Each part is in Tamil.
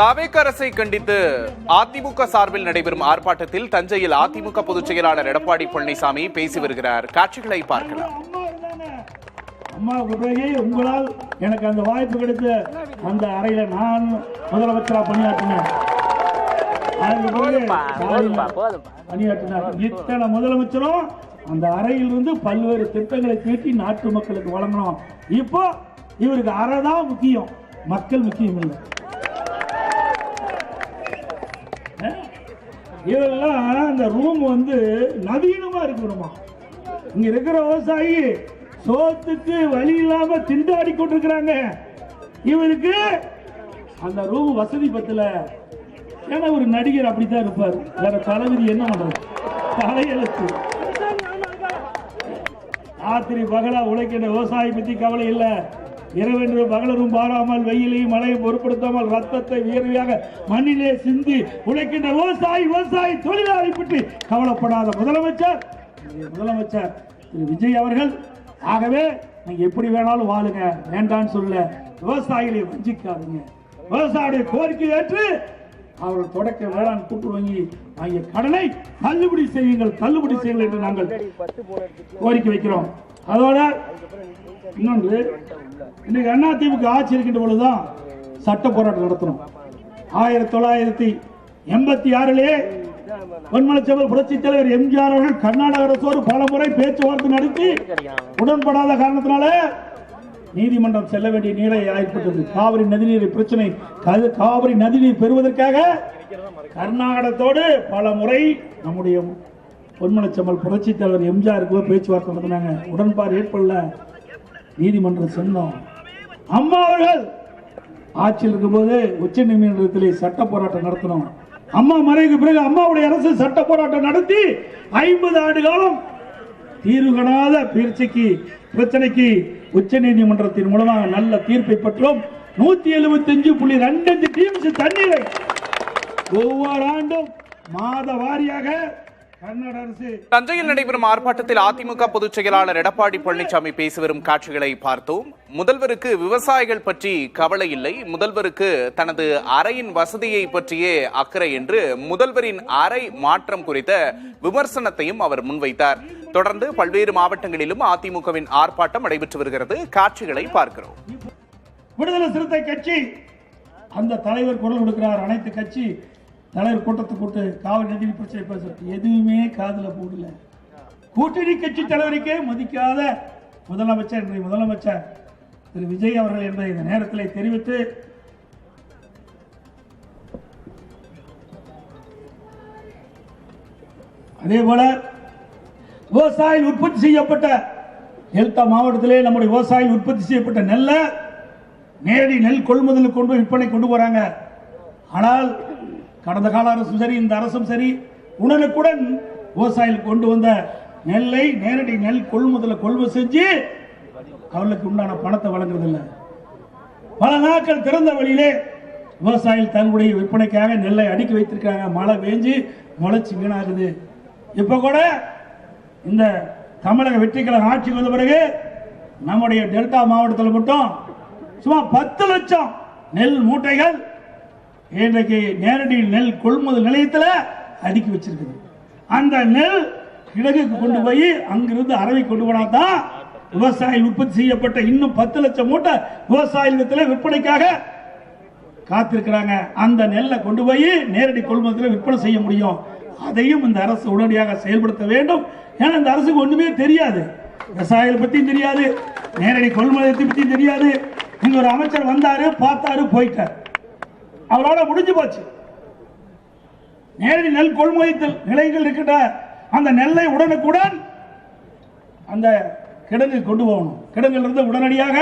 தாவேக அரசை கண்டித்து அதிமுக சார்பில் நடைபெறும் ஆர்ப்பாட்டத்தில் தஞ்சையில் அதிமுக பொதுச் செயலாளர் எடப்பாடி பழனிசாமி பேசி வருகிறார். காட்சிகளை பார்க்கலாம். உங்களால் எனக்கு அந்த வாய்ப்பு கிடைத்த அந்த அறையில நான் முதலமைச்சரா பணியாற்றினேன். இத்தனை முதலமைச்சரும் அந்த அறையில் இருந்து பல்வேறு திட்டங்களை தீட்டி நாட்டு மக்களுக்கு வழங்கணும். இப்போ இவருக்கு அறை தான் முக்கியம், மக்கள் முக்கியம் இல்லை. இதெல்லாம் அந்த ரூம் நவீனமா இருக்கணுமா? இங்க இருக்கிற விவசாயி சோத்துக்கு வழி இல்லாம திண்டாடி கொண்டிருக்கிறாங்க. இவருக்கு அந்த ரூம் வசதி பத்தல. ஏன்னா ஒரு நடிகர் அப்படித்தான் இருப்பார். வேற தளபதி என்ன பண்றது? தலையெழுத்து. ராத்திரி பகலா உழைக்கின்ற விவசாயி பத்தி கவலை இல்ல. இரவென்று பகலரும் பாராமல் வெயிலையும் மழையும் பொருட்படுத்தாமல் ரத்தத்தை வியர்வையாக மண்ணிலே சிந்தி உழைக்கின்ற விவசாயி தொழிலாளி பற்றி கவலைப்படாத முதலமைச்சர் திரு விஜய் அவர்கள். ஆகவே நீங்க எப்படி வேணாலும் வாழுங்க, வேண்டான்னு சொல்ல. விவசாயிகளை வஞ்சிக்காதீங்க. விவசாயியுடைய கோரிக்கை ஏற்று அவர்கள் தொடக்க வேளாண் கூட்டுறவு வாங்கிய கடனை தள்ளுபடி செய்யுங்கள் என்று நாங்கள் கோரிக்கை வைக்கிறோம். அதோட இன்னொன்று, இன்னைக்கு அதிமுக ஆட்சி இருக்கின்ற பொழுதுதான் சட்ட போராட்டம் நடத்தணும். 1986 பொன்மனச்செம்மல் புரட்சித் தலைவர் எம்ஜிஆர் அவர்கள் கர்நாடக அரசோடு பல முறை பேச்சுவார்த்தை நடத்தி உடன்படாத காரணத்தினால நீதிமன்றம் செல்ல வேண்டிய நிலை ஏற்பட்டது. காவிரி நதிநீர் பிரச்சனை, காவிரி நதிநீர் பெறுவதற்காக கர்நாடகத்தோடு பல முறை நம்முடைய பொன்மனச்செம்மல் புரட்சித் தலைவர் எம்ஜிஆருக்கு பேச்சுவார்த்தை நடத்தினாங்க. உடன்பாடு ஏற்படல, நீதிமன்றம் சென்றோம். அம்மா அவர்கள் ஆட்சியில் இருக்கும்போது உச்ச நீதிமன்றத்திலே சட்ட போராட்டம் நடத்தணும். அம்மா மறைவுக்கு பிறகு அம்மாவுடைய அரசு சட்ட போராட்டம் நடத்தி 50 ஆண்டு காலம் தீர்வு காணாத பிரச்சனைக்கு உச்ச நீதிமன்றத்தின் மூலமாக நல்ல தீர்ப்பை பெற்றோம். 175.25 TMC தண்ணீரை ஒவ்வொரு ஆண்டும் மாத வாரியாக தஞ்சையில் நடைபெறும் ஆர்ப்பாட்டத்தில் அதிமுக பொதுச் செயலாளர் எடப்பாடி பழனிசாமி பேசி வரும் காட்சிகளை பார்த்தோம். முதல்வருக்கு விவசாயிகள் பற்றி கவலை இல்லை, முதல்வருக்கு தனது அறையின் வசதியை பற்றியே அக்கறை என்று முதல்வரின் அறை மாற்றம் குறித்த விமர்சனத்தையும் அவர் முன்வைத்தார். தொடர்ந்து பல்வேறு மாவட்டங்களிலும் அதிமுகவின் ஆர்ப்பாட்டம் நடைபெற்று வருகிறது. காட்சிகளை பார்க்கிறோம். விடுதலை சிறுத்தை கட்சி அந்த தலைவர் குரல் கொடுக்கிறார். அனைத்து கட்சி தலைவர் கூட்டத்தை கூட்டு காவிரி நதி பிரச்சனை பேச எதுவுமே காதுல போடல. கூட்டணி கட்சி தலைவருக்கே மதிக்காத முதலமைச்சர் திரு விஜய் அவர்கள் என்பதை இந்த நேரத்தில் தெரிவித்து, அதே போல விவசாயிகள் உற்பத்தி செய்யப்பட்ட டெல்டா மாவட்டத்திலே நம்முடைய விவசாயிகள் உற்பத்தி செய்யப்பட்ட நெல்லை நேரடி நெல் கொள்முதலுக்கு கொண்டு விற்பனை கொண்டு போறாங்க. ஆனால் கடந்த கால அரசும் சரி, இந்த அரசும் சரி, உடனுக்குடன் விவசாயிகள் கொண்டு வந்த நெல்லை நேரடி நெல் கொள்முதல் செஞ்சு அவர்களுக்கு உண்டான பணத்தை வழங்குறதில்லை. பல நாட்கள் திறந்த வழியிலே விவசாயிகள் தங்களுடைய விற்பனைக்காக நெல்லை அடுக்கி வைத்திருக்காங்க. மழை பெஞ்சு முளைச்சி வீணாகுது. இப்ப கூட இந்த தமிழக வெற்றி கழகம் ஆட்சிக்கு வந்த பிறகு நம்முடைய டெல்டா மாவட்டத்தில் மட்டும் சுமார் 10 லட்சம் நெல் மூட்டைகள் இன்றைக்கு நேரடி நெல் கொள்முதல் நிலையத்தில் அடுக்கி வச்சிருக்குது. அந்த நெல் கிழக்குக்கு கொண்டு போய் அங்கிருந்து அரவை கொண்டு போனாதான் விவசாயிகள் உற்பத்தி செய்யப்பட்ட இன்னும் 10 லட்சம் மூட்டை விவசாயிகள் விற்பனைக்காக காத்திருக்கிறாங்க. அந்த நெல்லை கொண்டு போய் நேரடி கொள்முதல் விற்பனை செய்ய முடியும். அதையும் இந்த அரசு உடனடியாக செயல்படுத்த வேண்டும். ஏன்னா இந்த அரசுக்கு ஒண்ணுமே தெரியாது, விவசாயிகள் பத்தியும் தெரியாது, நேரடி கொள்முதலத்தை பத்தியும் தெரியாது. இங்க ஒரு அமைச்சர் வந்தாரு, பார்த்தாரு, போயிட்டார், அவரோட முடிஞ்சு போச்சு. நேரடி நெல் கொள்முதல் நிலையங்கள் இருக்கின்ற அந்த நெல்லை உடனுக்குடன் அந்த கிடங்கு கொண்டு போகணும். கிடங்குல இருந்து உடனடியாக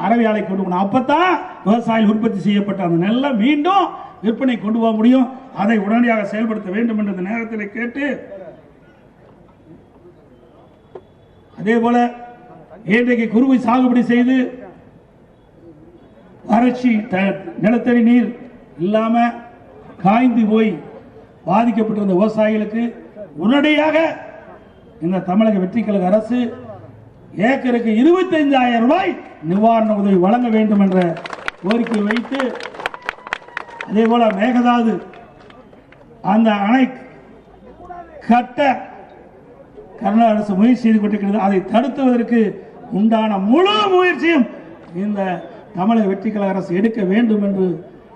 அரவை ஆலை கொண்டு போகணும். அப்பதான் விவசாயிகள் உற்பத்தி செய்யப்பட்ட அந்த நெல்லை மீண்டும் விற்பனை கொண்டு போக முடியும். அதை உடனடியாக செயல்படுத்த வேண்டும் என்ற நேரத்தில் கேட்டு, அதே போல இன்றைக்கு குறுவை சாகுபடி செய்து வறட்சி நிலத்தடி நீர் இல்லாம காய்ந்து போய் பாதிக்கப்பட்டிருந்த விவசாயிகளுக்கு உடனடியாக இந்த தமிழக வெற்றி கழக அரசு ஏக்கருக்கு 25,000 ரூபாய் நிவாரண உதவி வழங்க வேண்டும் என்ற கோரிக்கை வைத்து அதே போல மேகதாது அந்த அணை கட்ட கர்நாடக அரசு முயற்சி செய்து கொண்டிருக்கிறது. அதை தடுத்துவதற்கு உண்டான முழு முயற்சியும் இந்த தமிழக வெற்றி கழக அரசு எடுக்க வேண்டும் என்று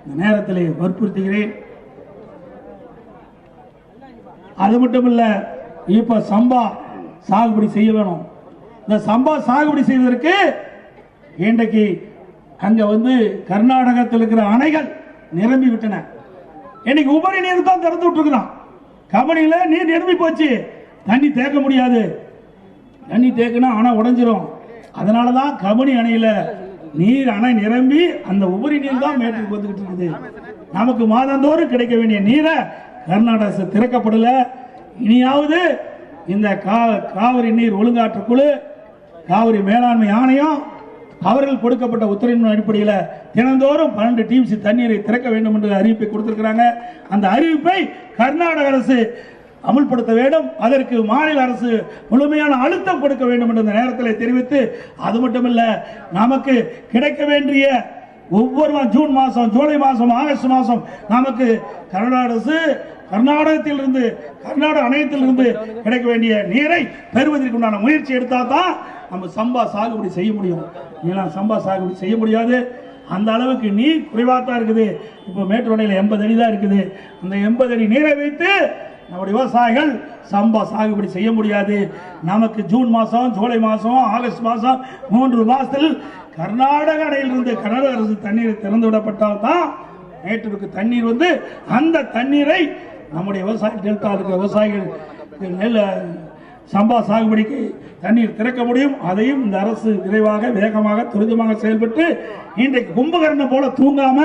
இந்த நேரத்தில் வற்புறுத்துகிறேன். அது மட்டுமல்ல, இப்ப சம்பா சாகுபடி செய்ய வேணும். இந்த சம்பா சாகுபடி செய்வதற்கு இன்றைக்கு அங்க கர்நாடகத்தில் இருக்கிற அணைகள் நிரம்பி விட்டன. இன்னைக்கு உபரி நீர் தான் திறந்து விட்டுருக்குறான். கபடியில நீர் நிரம்பி போச்சு, தண்ணி தேக்க முடியாது. தண்ணி தேக்கினா அணை உடைஞ்சிரும். அதனாலதான் கபடி அணையில நீர் அணை நிரம்பி அந்த உபரி நீர் தான் மேட்டுக்கு வந்துகிட்டு இருக்குது. நமக்கு மாதந்தோறும் கிடைக்க வேண்டிய நீரை கர்நாடக அரசு திறக்கப்படல. இனியாவது இந்த காவிரி நீர் ஒழுங்காற்றுக்குழு, காவிரி மேலாண்மை ஆணையம் அவர்கள் கொடுக்கப்பட்ட உத்தரவின் அடிப்படையில் தினந்தோறும் 12 டிஎம்சி தண்ணீரை திறக்க வேண்டும் என்று அறிவிப்பை கொடுத்திருக்கிறாங்க. அந்த அறிவிப்பை கர்நாடக அரசு அமுல்படுத்த வேண்டும். அதற்கு மாநில அரசு முழுமையான அழுத்தம் கொடுக்க வேண்டும் என்று இந்த நேரத்தில் தெரிவித்து, அது மட்டுமல்ல, நமக்கு கிடைக்க வேண்டிய ஒவ்வொரு ஜூன் மாதம், ஜூலை மாதம், ஆகஸ்ட் மாதம் நமக்கு கர்நாடக அரசு கர்நாடகத்திலிருந்து கர்நாடக அணையத்திலிருந்து கிடைக்க வேண்டிய நீரை பெறுவதற்கு உண்டான முயற்சி எடுத்தால் தான் நம்ம சம்பா சாகுபடி செய்ய முடியும். ஏன்னா சம்பா சாகுபடி செய்ய முடியாது. அந்த அளவுக்கு நீர் குறைவாக இருக்குது. இப்போ மேட்டூர் அணையில் 80 அடி தான் இருக்குது. அந்த 80 அடி நீரை வைத்து நம்முடைய விவசாயிகள் சம்பா சாகுபடி செய்ய முடியாது. நமக்கு ஜூன் மாதம், ஜூலை மாதம், ஆகஸ்ட் மாதம் 3 மாதத்தில் கர்நாடக அணையிலிருந்து கர்நாடக அரசு தண்ணீரை திறந்து விடப்பட்டால் தான் மேட்டூருக்கு தண்ணீர் அந்த தண்ணீரை நம்முடைய விவசாய டெல்டா இருக்கிற விவசாயிகள் நெல் சம்பா சாகுபடிக்கு தண்ணீர் திறக்க முடியும். அதையும் இந்த அரசு விரைவாக, வேகமாக, துரிதமாக செயல்பட்டு இன்றைக்கு கும்பகர்ணம் போல தூங்காம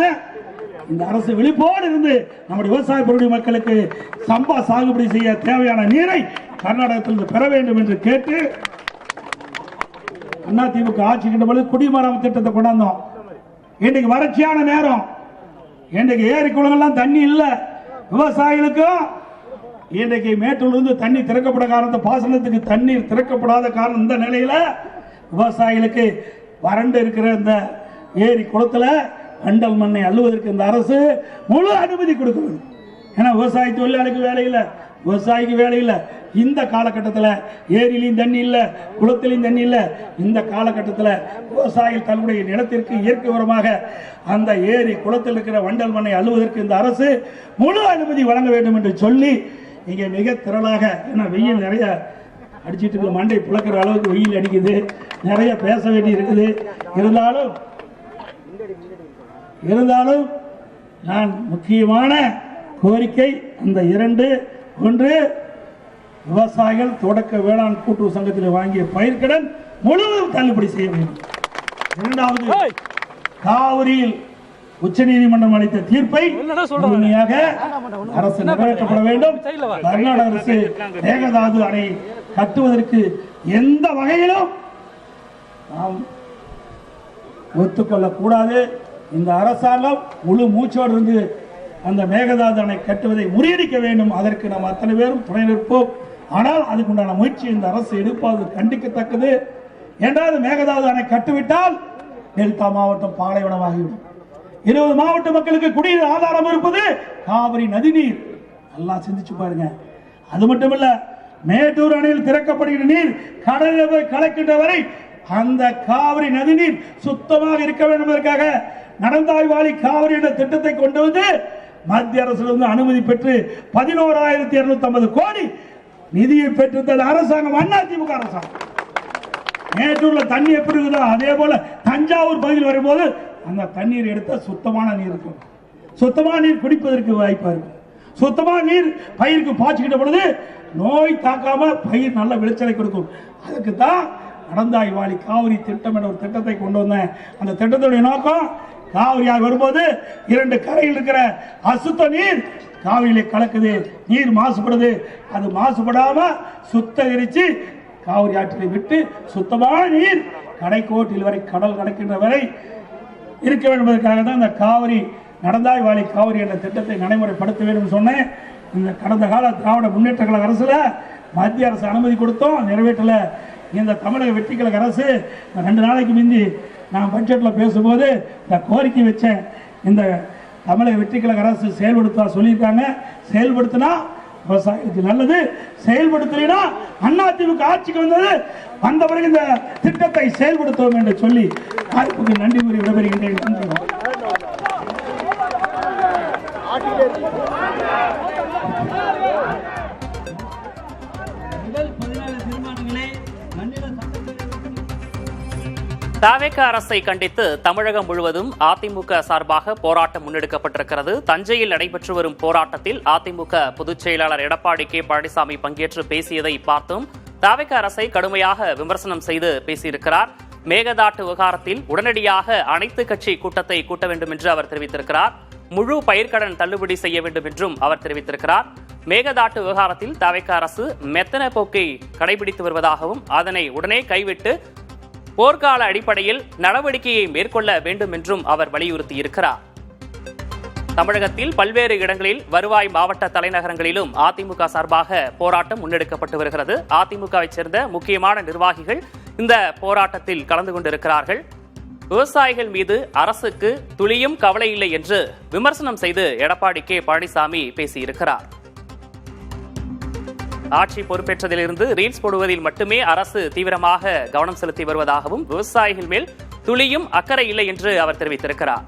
இந்த அரசு விழிப்போடு இருந்து நம்முடைய விவசாய பொருள் மக்களுக்கு சம்பா சாகுபடி செய்ய தேவையான நீரை கர்நாடகத்திலிருந்து பெற வேண்டும் என்று கேட்டு, அதிமுக ஆட்சி கிட்ட போது குடிமராமத்து திட்டத்தை கொண்டாந்தோம். இன்றைக்கு வறட்சியான நேரம், இன்றைக்கு ஏரி குளங்கள்லாம் தண்ணி இல்லை. விவசாயிகளுக்கும் இன்றைக்கு மேட்டூரிலிருந்து தண்ணி திறக்கப்பட காரணத்தை, பாசனத்துக்கு தண்ணீர் திறக்கப்படாத காரணம், இந்த நிலையில விவசாயிகளுக்கு வறண்டு இருக்கிற இந்த ஏரி குளத்துல வண்டல் மண்ணை அள்ளுவதற்கு இந்த அரசு முழு அனுமதி கொடுக்க வேண்டும். ஏன்னா விவசாய தொழிலாளிக்கு வேலை இல்லை, விவசாயிக்கு வேலை இல்லை. இந்த காலகட்டத்தில் ஏரியிலையும் தண்ணி இல்லை, குளத்திலையும் தண்ணி இல்லை. இந்த காலகட்டத்தில் விவசாயிகள் தன்னுடைய நிலத்திற்கு இயற்கை உரமாக அந்த ஏரி குளத்தில் இருக்கிற வண்டல் மண்ணை அள்ளுவதற்கு இந்த அரசு முழு அனுமதி வழங்க வேண்டும் என்று சொல்லி இங்கே மிக திரளாக, ஏன்னா வெயில் நிறைய அடிச்சிட்டு இருக்க, மண்டை புழக்கிற அளவுக்கு வெயில் அடிக்குது, நிறைய பேச வேண்டி இருக்குது. இருந்தாலும் நான் முக்கியமான கோரிக்கை அந்த 2: 1, விவசாயிகள் தொடக்க வேளாண் கூட்டுறவு சங்கத்தில் வாங்கிய பயிர்க்கடன் முழுவதும் தள்ளுபடி செய்ய வேண்டும். 2வது, காவிரியில் உச்சநீதிமன்றம் அளித்த தீர்ப்பை முழுமையாக அரசு நிறைவேற்றப்பட வேண்டும். கர்நாடக அரசு மேகதாது அணை கட்டுவதற்கு எந்த வகையிலும் நாம் ஒத்துக்கொள்ளக்கூடாது. இந்த அரசாங்கம் முழு மூச்சோடு இருந்து அந்த மேகதாது அணை கட்டுவதை முறியடிக்க வேண்டும். அதற்கு நாம் அத்தனை பேரும் துணை நிற்போம். ஆனால் அதுக்குண்டான முயற்சி இந்த அரசு எடுப்பது கண்டிக்கத்தக்கது. என்றால் மேகதாது அணை கட்டுவிட்டால் டெல்டா மாவட்டம் பாலைவனமாகிவிடும். 20 மாவட்ட மக்களுக்கு குடிநீர் ஆதாரம் இருப்பது காவிரி நதிநீர். எல்லாம் சிந்திச்சு பாருங்க. அது மட்டுமல்ல, மேட்டூர் அணையில் திறக்கப்படுகிற நீர் கடலில் போய் கலக்கின்ற வரை அந்த காவிரி நதிநீர் சுத்தமாக இருக்க வேண்டும் என்பதற்காக நடந்தாய்வாளி காவிரி என்ற திட்டத்தை கொண்டு வந்து மத்திய அரசிலிருந்து அனுமதி பெற்று 11,250 கோடி நிதியை பெற்றிருந்தது அரசாங்கம், அதிமுக அரசாங்கம். மேட்டூர்ல தண்ணி எப்படி இருக்குதோ அதே போல தஞ்சாவூர் பகுதியில் வரும்போது அந்த தண்ணீர் எடுத்த சுத்தமான நீர் இருக்கும். சுத்தமான நீர் குடிப்பதற்கு வாய்ப்பா இருக்கும். சுத்தமான நீர் பயிருக்கு பாய்ச்சிக்கிட்ட பொழுது நோய் தாக்காம பயிர் நல்ல விளைச்சலை கொடுக்கும். அதுக்கு தான் நடந்தாய்வாளி காவிரி திட்டம் என்ற ஒரு திட்டத்தை கொண்டு வந்தேன். அந்த திட்டத்துடைய நோக்கம், காவிரியாக வரும்போது 2 கரையில் இருக்கிற அசுத்த நீர் காவிரியிலே கலக்குது, நீர் மாசுபடுது. அது மாசுபடாம சுத்தகரிச்சு காவிரி ஆற்றிலை விட்டு சுத்தமான நீர் கடைக்கோட்டில் வரை, கடல் கடக்கின்ற வரை இருக்க வேண்டும் என்பதற்காக தான் இந்த காவிரி நடந்தாய்வாளி காவிரி என்ற திட்டத்தை நடைமுறைப்படுத்த வேண்டும் சொன்னேன். இந்த கடந்த கால திராவிட முன்னேற்ற கழக அரசுல மத்திய அரசு அனுமதி கொடுத்தோம், நிறைவேற்றல. இந்த தமிழக வெற்றி கழக அரசு 2 நாளைக்கு முந்தி நான் பட்ஜெட்ல பேசும்போது இந்த கோரிக்கை வச்சேன். இந்த தமிழக வெற்றி கழக அரசு செயல்படுத்தா சொல்லியிருக்காங்க. செயல்படுத்தினா விவசாயத்துக்கு நல்லது, செயல்படுத்தலைன்னா அதிமுக ஆட்சிக்கு வந்த பிறகு இந்த திட்டத்தை செயல்படுத்துவோம் என்று சொல்லி வாய்ப்புக்கு நன்றி கூறி விடைபெறுகின்றேன். நன்றி. தவேக அரசை கண்டித்து தமிழகம் முழுவதும் அதிமுக சார்பாக போராட்டம் முன்னெடுக்கப்பட்டிருக்கிறது. தஞ்சையில் நடைபெற்று வரும் போராட்டத்தில் அதிமுக பொதுச் செயலாளர் எடப்பாடி கே பழனிசாமி பங்கேற்று பேசியதை பார்த்தோம். தவேக அரசை கடுமையாக விமர்சனம் செய்து பேசியிருக்கிறார். மேகதாட்டு விவகாரத்தில் உடனடியாக அனைத்து கட்சி கூட்டத்தை கூட்ட வேண்டும் என்று அவர் தெரிவித்திருக்கிறார். முழு பயிர்க்கடன் தள்ளுபடி செய்ய வேண்டும் என்றும் அவர் தெரிவித்திருக்கிறார். மேகதாட்டு விவகாரத்தில் தவேக அரசு மெத்தன போக்கை கடைபிடித்து வருவதாகவும் அதனை உடனே கைவிட்டு போர்க்கால அடிப்படையில் நடவடிக்கையை மேற்கொள்ள வேண்டும் என்றும் அவர் வலியுறுத்தியிருக்கிறார். தமிழகத்தில் பல்வேறு இடங்களில் வருவாய் மாவட்ட தலைநகரங்களிலும் அதிமுக சார்பாக போராட்டம் முன்னெடுக்கப்பட்டு வருகிறது. அதிமுகவை சேர்ந்த முக்கியமான நிர்வாகிகள் இந்த போராட்டத்தில் கலந்து கொண்டிருக்கிறார்கள். விவசாயிகள் மீது அரசுக்கு துளியும் கவலை இல்லை என்று விமர்சனம் செய்து எடப்பாடி கே பழனிசாமி பேசியிருக்கிறார். ஆட்சி பொறுப்பேற்றதிலிருந்து ரீல்ஸ் போடுவதில் மட்டுமே அரசு தீவிரமாக கவனம் செலுத்தி வருவதாகவும் விவசாயிகள் மேல் துளியும் அக்கறை இல்லை என்று அவர் தெரிவித்திருக்கிறார்.